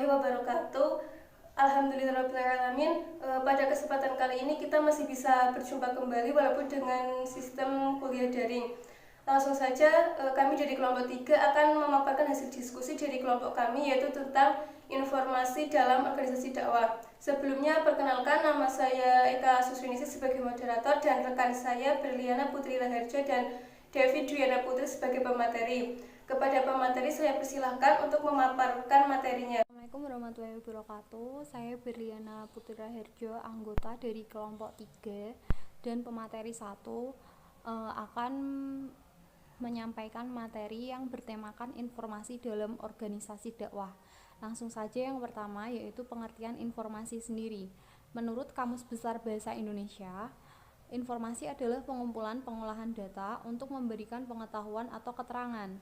warahmatullahi wabarakatuh. Alhamdulillahirrahmanirrahim. Pada kesempatan kali ini kita masih bisa berjumpa kembali walaupun dengan sistem kuliah daring. Langsung saja kami dari kelompok 3 akan memaparkan hasil diskusi dari kelompok kami, yaitu tentang informasi dalam organisasi dakwah. Sebelumnya perkenalkan, nama saya Eka Susrinisi sebagai moderator dan rekan saya Berliana Putri Raharjo dan Devi Dwiana Putri sebagai pemateri. Kepada pemateri saya persilahkan untuk memaparkan materinya. Assalamualaikum warahmatullahi wabarakatuh. Saya Berliana Putri Raharjo, anggota dari kelompok 3 dan pemateri 1 akan menyampaikan materi yang bertemakan informasi dalam organisasi dakwah. Langsung saja yang pertama yaitu pengertian informasi sendiri. Menurut Kamus Besar Bahasa Indonesia, informasi adalah pengumpulan pengolahan data untuk memberikan pengetahuan atau keterangan.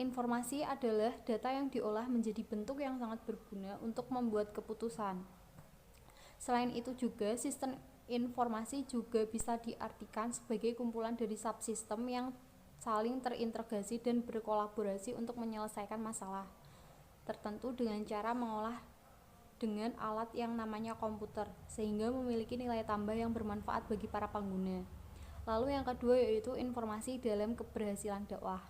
Informasi adalah data yang diolah menjadi bentuk yang sangat berguna untuk membuat keputusan. Selain itu juga, sistem informasi juga bisa diartikan sebagai kumpulan dari subsistem yang saling terintegrasi dan berkolaborasi untuk menyelesaikan masalah tertentu dengan cara mengolah dengan alat yang namanya komputer, sehingga memiliki nilai tambah yang bermanfaat bagi para pengguna. Lalu yang kedua yaitu informasi dalam keberhasilan dakwah.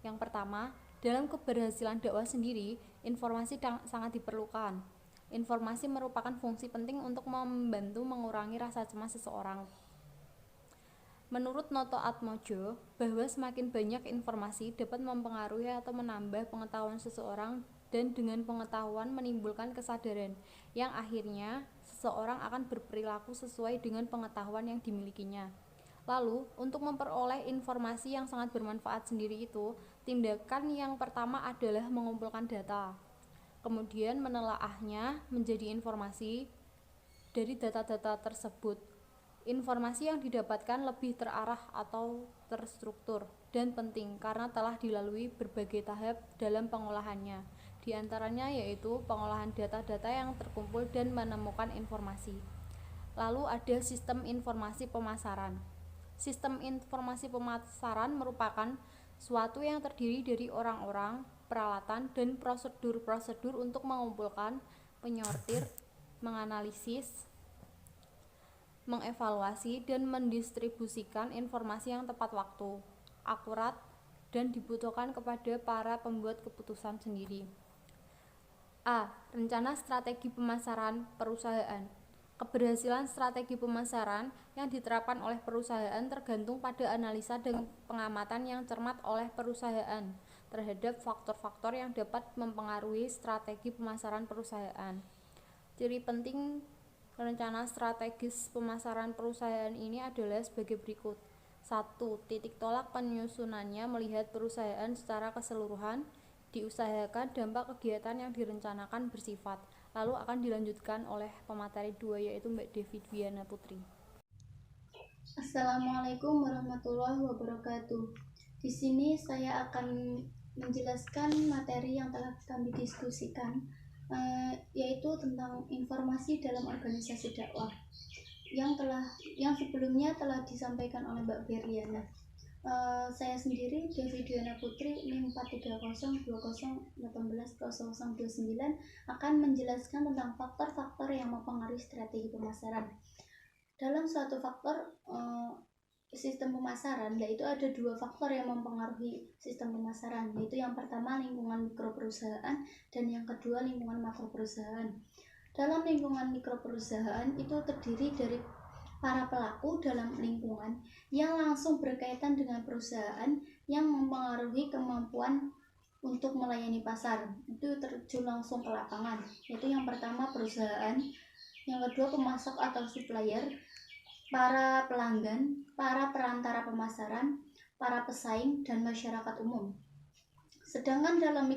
Yang pertama, dalam keberhasilan dakwah sendiri, informasi sangat diperlukan. Informasi merupakan fungsi penting untuk membantu mengurangi rasa cemas seseorang. Menurut Noto Atmojo, bahwa semakin banyak informasi dapat mempengaruhi atau menambah pengetahuan seseorang dan dengan pengetahuan menimbulkan kesadaran, yang akhirnya seseorang akan berperilaku sesuai dengan pengetahuan yang dimilikinya. Lalu, untuk memperoleh informasi yang sangat bermanfaat sendiri itu, tindakan yang pertama adalah mengumpulkan data. Kemudian menelaahnya menjadi informasi. Dari data-data tersebut, informasi yang didapatkan lebih terarah atau terstruktur dan penting karena telah dilalui berbagai tahap dalam pengolahannya. Di antaranya yaitu pengolahan data-data yang terkumpul dan menemukan informasi. Lalu ada sistem informasi pemasaran. Sistem informasi pemasaran merupakan suatu yang terdiri dari orang-orang, peralatan, dan prosedur-prosedur untuk mengumpulkan, menyortir, menganalisis, mengevaluasi, dan mendistribusikan informasi yang tepat waktu, akurat, dan dibutuhkan kepada para pembuat keputusan sendiri. A. Rencana strategi pemasaran perusahaan. Keberhasilan strategi pemasaran yang diterapkan oleh perusahaan tergantung pada analisa dan pengamatan yang cermat oleh perusahaan terhadap faktor-faktor yang dapat mempengaruhi strategi pemasaran perusahaan. Ciri penting rencana strategis pemasaran perusahaan ini adalah sebagai berikut. 1. Titik tolak penyusunannya melihat perusahaan secara keseluruhan. Diusahakan dampak kegiatan yang direncanakan bersifat. Lalu akan dilanjutkan oleh pemateri 2 yaitu Mbak Devi Dwiana Putri. Assalamualaikum warahmatullahi wabarakatuh. Di sini saya akan menjelaskan materi yang telah kami diskusikan, yaitu tentang informasi dalam organisasi dakwah yang sebelumnya telah disampaikan oleh Mbak Berliana. Saya sendiri Devi Dwiana Putri NIM 43020180029 akan menjelaskan tentang faktor-faktor yang mempengaruhi strategi pemasaran. Dalam suatu faktor sistem pemasaran, yaitu ada dua faktor yang mempengaruhi sistem pemasaran, yaitu yang pertama lingkungan mikro perusahaan dan yang kedua lingkungan makro perusahaan. Dalam lingkungan mikro perusahaan itu terdiri dari para pelaku dalam lingkungan yang langsung berkaitan dengan perusahaan yang mempengaruhi kemampuan untuk melayani pasar. Itu terjun langsung ke lapangan, yaitu yang pertama perusahaan, yang kedua pemasok atau supplier, para pelanggan, para perantara pemasaran, para pesaing, dan masyarakat umum. Sedangkan dalam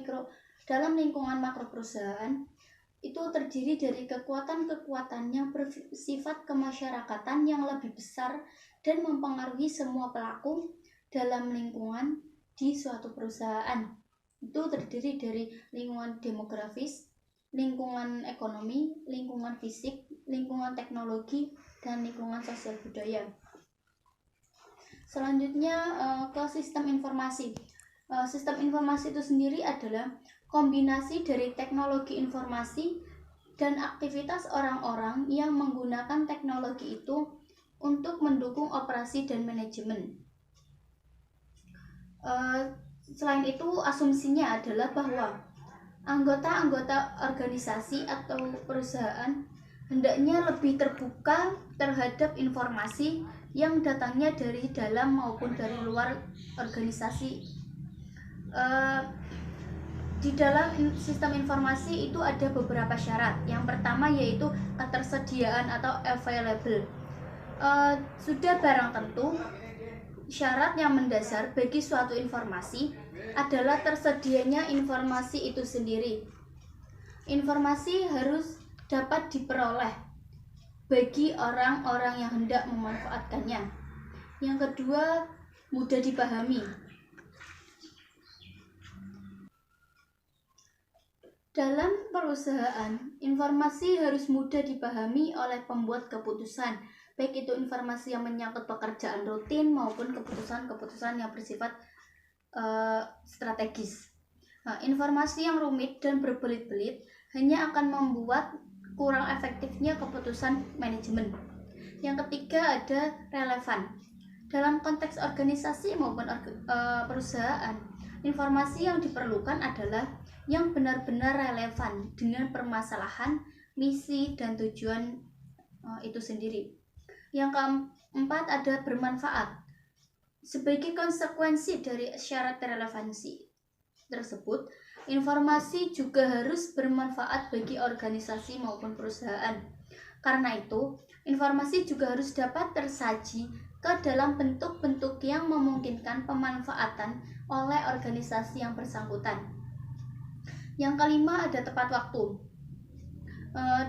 lingkungan makro perusahaan itu terdiri dari kekuatan-kekuatan yang bersifat kemasyarakatan yang lebih besar dan mempengaruhi semua pelaku dalam lingkungan di suatu perusahaan. Itu terdiri dari lingkungan demografis, lingkungan ekonomi, lingkungan fisik, lingkungan teknologi, dan lingkungan sosial budaya. Selanjutnya ke sistem informasi. Sistem informasi itu sendiri adalah kombinasi dari teknologi informasi dan aktivitas orang-orang yang menggunakan teknologi itu untuk mendukung operasi dan manajemen. Selain itu, asumsinya adalah bahwa anggota-anggota organisasi atau perusahaan hendaknya lebih terbuka terhadap informasi yang datangnya dari dalam maupun dari luar organisasi. Di dalam sistem informasi itu ada beberapa syarat. Yang pertama yaitu ketersediaan atau available. Sudah barang tentu, syarat yang mendasar bagi suatu informasi adalah tersedianya informasi itu sendiri. Informasi harus dapat diperoleh bagi orang-orang yang hendak memanfaatkannya. Yang kedua, mudah dipahami. Dalam perusahaan, informasi harus mudah dipahami oleh pembuat keputusan, baik itu informasi yang menyangkut pekerjaan rutin maupun keputusan-keputusan yang bersifat strategis. Informasi yang rumit dan berbelit-belit hanya akan membuat kurang efektifnya keputusan manajemen. Yang ketiga ada relevan. Dalam konteks organisasi maupun perusahaan, informasi yang diperlukan adalah yang benar-benar relevan dengan permasalahan, misi, dan tujuan itu sendiri. Yang keempat ada bermanfaat. Sebagai konsekuensi dari syarat relevansi tersebut, informasi juga harus bermanfaat bagi organisasi maupun perusahaan. Karena itu, informasi juga harus dapat tersaji ke dalam bentuk-bentuk yang memungkinkan pemanfaatan oleh organisasi yang bersangkutan. Yang kelima ada tepat waktu.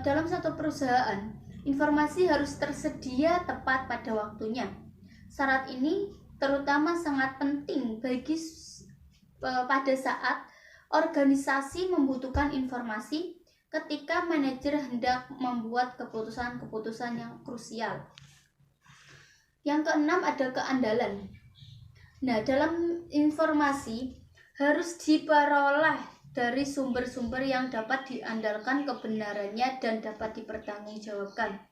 Dalam satu perusahaan, informasi harus tersedia tepat pada waktunya. Syarat ini terutama sangat penting bagi pada saat organisasi membutuhkan informasi ketika manajer hendak membuat keputusan-keputusan yang krusial. Yang keenam ada keandalan. Nah, dalam informasi harus diperoleh dari sumber-sumber yang dapat diandalkan kebenarannya dan dapat dipertanggungjawabkan.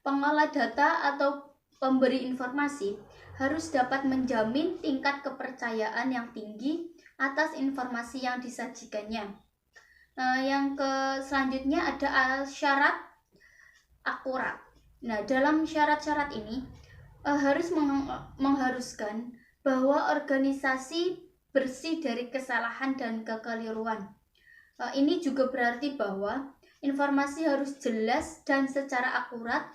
Pengolah data atau pemberi informasi harus dapat menjamin tingkat kepercayaan yang tinggi atas informasi yang disajikannya. Yang selanjutnya ada syarat akurat. Nah, dalam syarat-syarat ini harus mengharuskan bahwa organisasi bersih dari kesalahan dan kekeliruan. Ini juga berarti bahwa informasi harus jelas dan secara akurat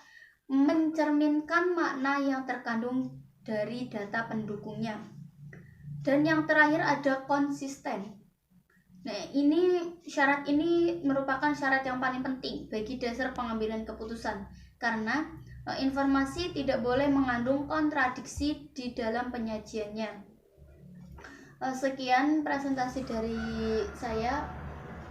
mencerminkan makna yang terkandung dari data pendukungnya. Dan yang terakhir ada konsisten. Nah, syarat ini merupakan syarat yang paling penting bagi dasar pengambilan keputusan, karena informasi tidak boleh mengandung kontradiksi di dalam penyajiannya. Sekian presentasi dari saya.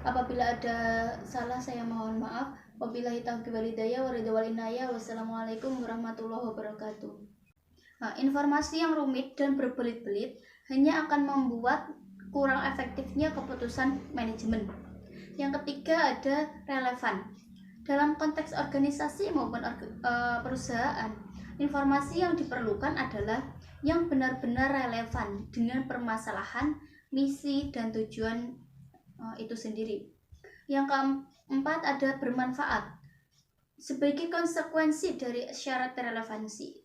Apabila ada salah saya mohon maaf. Wabillahi taufiq wal hidayah wa ridha wal inayah. Wassalamualaikum warahmatullahi wabarakatuh. Informasi yang rumit dan berbelit-belit hanya akan membuat kurang efektifnya keputusan manajemen. Yang ketiga ada relevan. Dalam konteks organisasi maupun perusahaan, informasi yang diperlukan adalah yang benar-benar relevan dengan permasalahan, misi, dan tujuan itu sendiri. Yang keempat ada bermanfaat. Sebagai konsekuensi dari syarat relevansi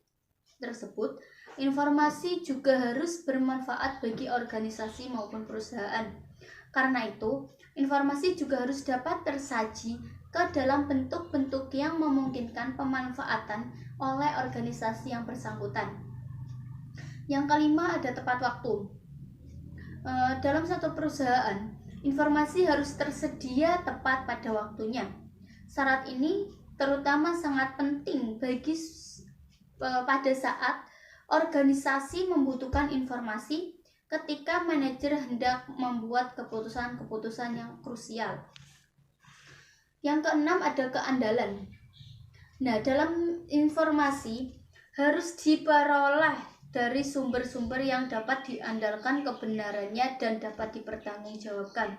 tersebut, informasi juga harus bermanfaat bagi organisasi maupun perusahaan. Karena itu, informasi juga harus dapat tersaji ke dalam bentuk-bentuk yang memungkinkan pemanfaatan oleh organisasi yang bersangkutan. Yang kelima ada tepat waktu. Dalam satu perusahaan, informasi harus tersedia tepat pada waktunya. Syarat ini terutama sangat penting bagi pada saat organisasi membutuhkan informasi ketika manajer hendak membuat keputusan-keputusan yang krusial. Yang keenam ada keandalan. Nah, dalam informasi harus diperoleh dari sumber-sumber yang dapat diandalkan kebenarannya dan dapat dipertanggungjawabkan.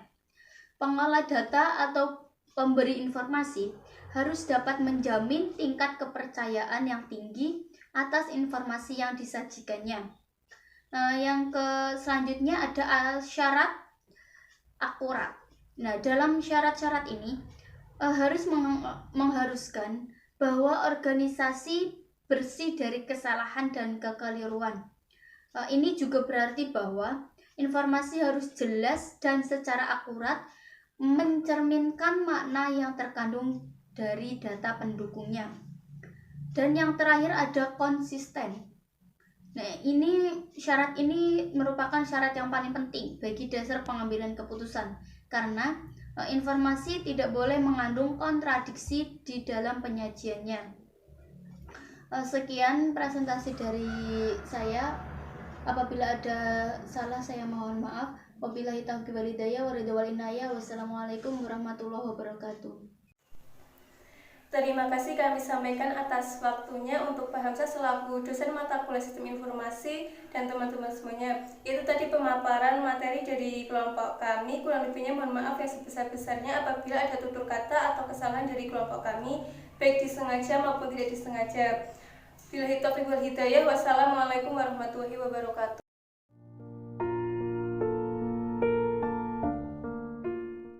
Pengolah data atau pemberi informasi harus dapat menjamin tingkat kepercayaan yang tinggi atas informasi yang disajikannya. Yang selanjutnya ada syarat akurat. Nah, dalam syarat-syarat ini harus mengharuskan bahwa organisasi bersih dari kesalahan dan kekeliruan. Ini juga berarti bahwa informasi harus jelas dan secara akurat mencerminkan makna yang terkandung dari data pendukungnya. Dan yang terakhir ada konsisten. Nah, syarat ini merupakan syarat yang paling penting bagi dasar pengambilan keputusan, karena informasi tidak boleh mengandung kontradiksi di dalam penyajiannya. Sekian presentasi dari saya. Apabila ada salah saya mohon maaf. Wabillahi taufiq wal hidayah wa ridha wal inayah. Wassalamualaikum warahmatullahi wabarakatuh. Terima kasih kami sampaikan atas waktunya untuk Pak Hamzah selaku dosen mata kuliah Sistem Informasi dan teman-teman semuanya. Itu tadi pemaparan materi dari kelompok kami. Kurang lebihnya mohon maaf yang sebesar-besarnya apabila ada tutur kata atau kesalahan dari kelompok kami, baik disengaja maupun tidak disengaja. Billahi taufiq wal hidayah. Wassalamualaikum warahmatullahi wabarakatuh.